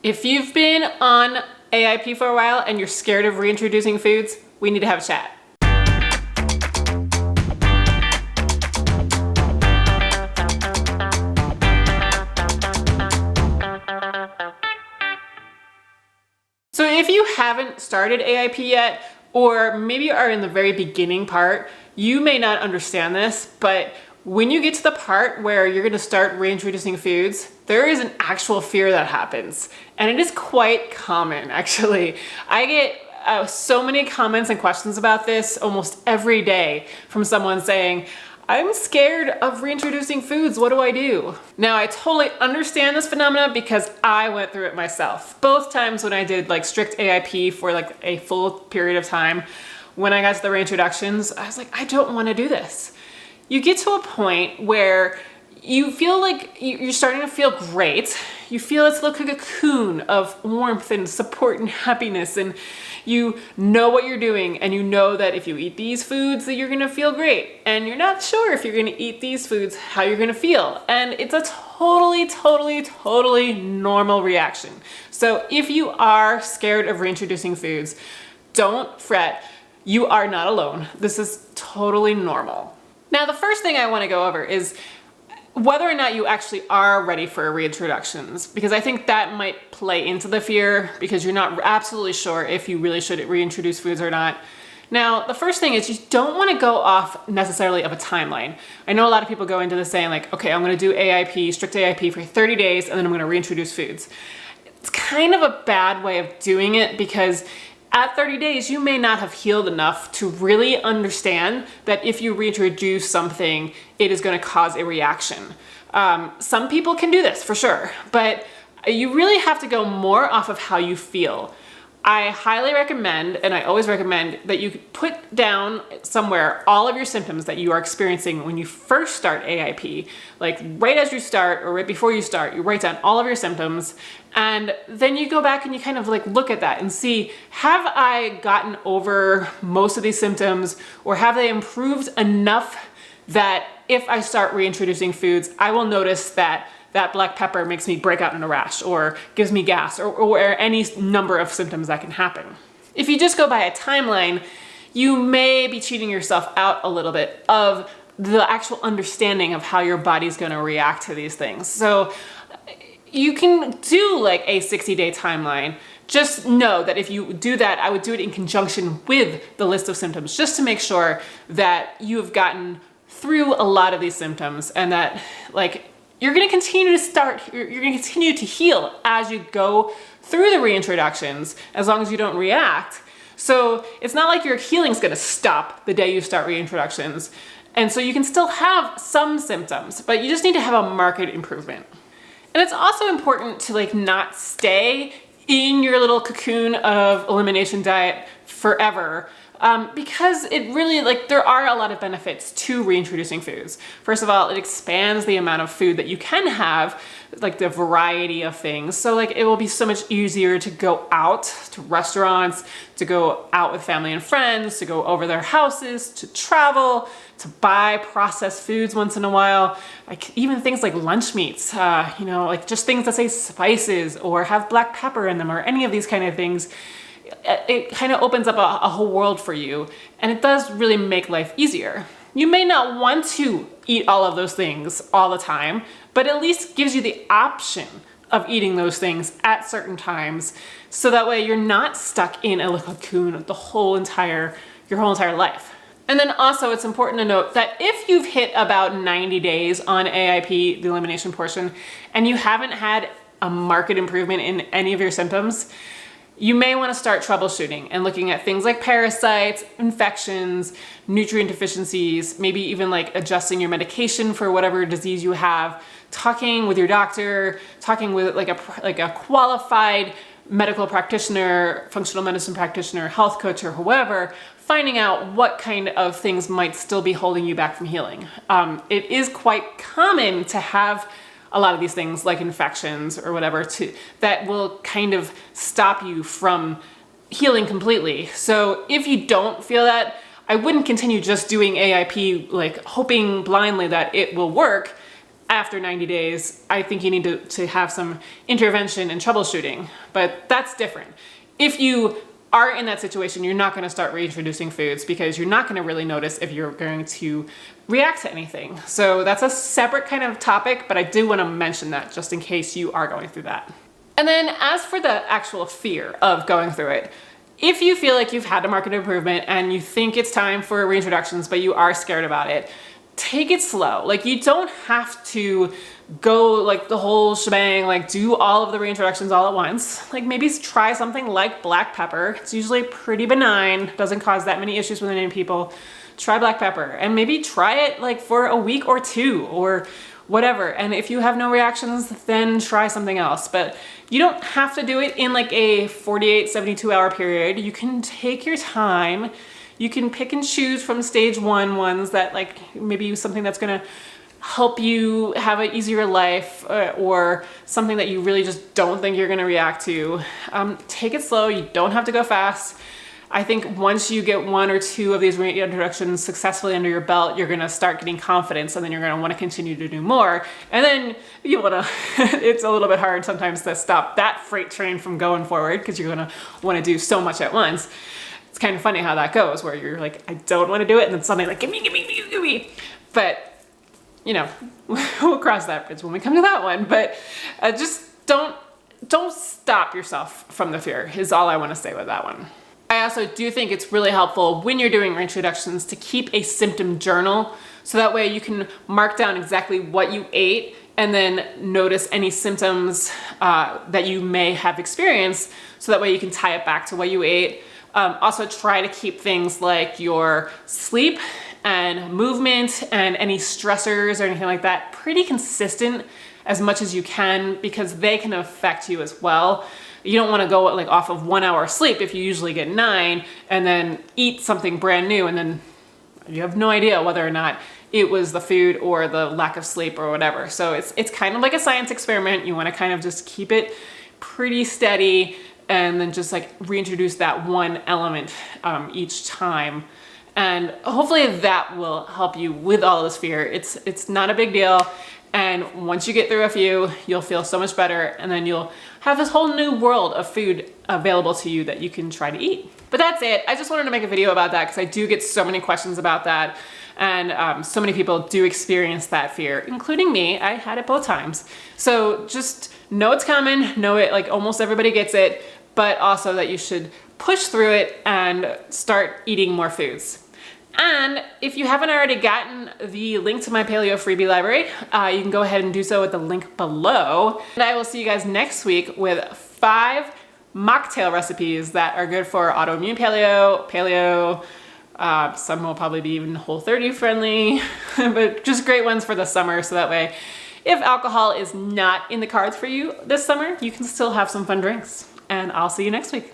If you've been on AIP for a while and you're scared of reintroducing foods, we need to have a chat. So if you haven't started AIP yet, or maybe are in the very beginning part, you may not understand this, but when you get to the part where you're going to start reintroducing foods, there is an actual fear that happens. And it is quite common, actually. I get so many comments and questions about this almost every day from someone saying, I'm scared of reintroducing foods, what do I do? Now, I totally understand this phenomenon because I went through it myself. Both times when I did like strict AIP for like a full period of time, when I got to the reintroductions, I was like, I don't want to do this. You get to a point where you feel like you're starting to feel great. You feel it's like a cocoon of warmth and support and happiness, and you know what you're doing, and you know that if you eat these foods that you're gonna feel great, and you're not sure if you're gonna eat these foods how you're gonna feel, and it's a totally normal reaction. So if you are scared of reintroducing foods, don't fret. You are not alone. This is totally normal. Now, the first thing I want to go over is whether or not you actually are ready for reintroductions, because I think that might play into the fear because you're not absolutely sure if you really should reintroduce foods or not. Now, the first thing is you don't want to go off necessarily of a timeline. I know a lot of people go into this saying like, okay, I'm going to do AIP, strict AIP for 30 days, and then I'm going to reintroduce foods. It's kind of a bad way of doing it because at 30 days, you may not have healed enough to really understand that if you reintroduce something, it is going to cause a reaction. Some people can do this for sure, but you really have to go more off of how you feel. I highly recommend, and I always recommend, that you put down somewhere all of your symptoms that you are experiencing when you first start AIP. Like right as you start or right before you start, you write down all of your symptoms, and then you go back and you kind of like look at that and see, have I gotten over most of these symptoms, or have they improved enough that if I start reintroducing foods, I will notice that black pepper makes me break out in a rash or gives me gas or any number of symptoms that can happen. If you just go by a timeline, you may be cheating yourself out a little bit of the actual understanding of how your body's going to react to these things. So you can do like a 60-day timeline. Just know that if you do that, I would do it in conjunction with the list of symptoms, just to make sure that you've gotten through a lot of these symptoms and that like you're going to continue to heal as you go through the reintroductions, as long as you don't react. So it's not like your healing's going to stop the day you start reintroductions. And so you can still have some symptoms, but you just need to have a marked improvement. And it's also important to like not stay in your little cocoon of elimination diet forever. Because it really, like, there are a lot of benefits to reintroducing foods. First of all, it expands the amount of food that you can have, like the variety of things. So like it will be so much easier to go out to restaurants, to go out with family and friends, to go over their houses, to travel, to buy processed foods once in a while. Like even things like lunch meats, you know, like just things that say spices or have black pepper in them or any of these kind of things. It kind of opens up a whole world for you, and it does really make life easier. You may not want to eat all of those things all the time, but at least gives you the option of eating those things at certain times, so that way you're not stuck in a cocoon your whole entire life. And then also it's important to note that if you've hit about 90 days on AIP, the elimination portion, and you haven't had a marked improvement in any of your symptoms, you may want to start troubleshooting and looking at things like parasites, infections, nutrient deficiencies, maybe even like adjusting your medication for whatever disease you have, talking with your doctor, talking with like a qualified medical practitioner, functional medicine practitioner, health coach, or whoever, finding out what kind of things might still be holding you back from healing. It is quite common to have a lot of these things like infections or whatever that will kind of stop you from healing completely. So if you don't feel that, I wouldn't continue just doing AIP, like hoping blindly that it will work. after 90 days, I think you need to have some intervention and troubleshooting, but that's different. If you are in that situation, you're not going to start reintroducing foods because you're not going to really notice if you're going to react to anything. So that's a separate kind of topic, but I do want to mention that just in case you are going through that. And then as for the actual fear of going through it, if you feel like you've had a marked improvement and you think it's time for reintroductions, but you are scared about it, take it slow. Like, you don't have to go like the whole shebang, like do all of the reintroductions all at once. Like, maybe try something like black pepper. It's usually pretty benign, doesn't cause that many issues with many people. Try black pepper and maybe try it like for a week or two or whatever. And if you have no reactions, then try something else. But you don't have to do it in like a 48, 72 hour period. You can take your time. You can pick and choose from stage 1 ones that like maybe something that's gonna help you have an easier life, or something that you really just don't think you're gonna react to. Take it slow, you don't have to go fast. I think once you get 1 or 2 of these reintroductions successfully under your belt, you're gonna start getting confidence, and then you're gonna wanna continue to do more. And then you wanna, it's a little bit hard sometimes to stop that freight train from going forward because you're gonna wanna do so much at once. It's kind of funny how that goes, where you're like, I don't wanna do it, and then suddenly like, give me. But, you know, we'll cross that bridge when we come to that one. But just don't stop yourself from the fear is all I wanna say with that one. I also do think it's really helpful when you're doing reintroductions to keep a symptom journal, so that way you can mark down exactly what you ate and then notice any symptoms that you may have experienced, so that way you can tie it back to what you ate. Also try to keep things like your sleep and movement and any stressors or anything like that pretty consistent as much as you can, because they can affect you as well. You don't want to go like off of 1 hour sleep if you usually get 9 and then eat something brand new and then you have no idea whether or not it was the food or the lack of sleep or whatever. So it's kind of like a science experiment. You want to kind of just keep it pretty steady and then just like reintroduce that one element each time. And hopefully that will help you with all this fear. It's not a big deal. And once you get through a few, you'll feel so much better, and then you'll have this whole new world of food available to you that you can try to eat. But that's it. I just wanted to make a video about that because I do get so many questions about that, and so many people do experience that fear, including me. I had it both times. So just know it's coming, know it, like almost everybody gets it, but also that you should push through it and start eating more foods. And if you haven't already gotten the link to my Paleo freebie library, you can go ahead and do so with the link below. And I will see you guys next week with 5 mocktail recipes that are good for autoimmune paleo. Some will probably be even Whole30 friendly, but just great ones for the summer. So that way, if alcohol is not in the cards for you this summer, you can still have some fun drinks. And I'll see you next week.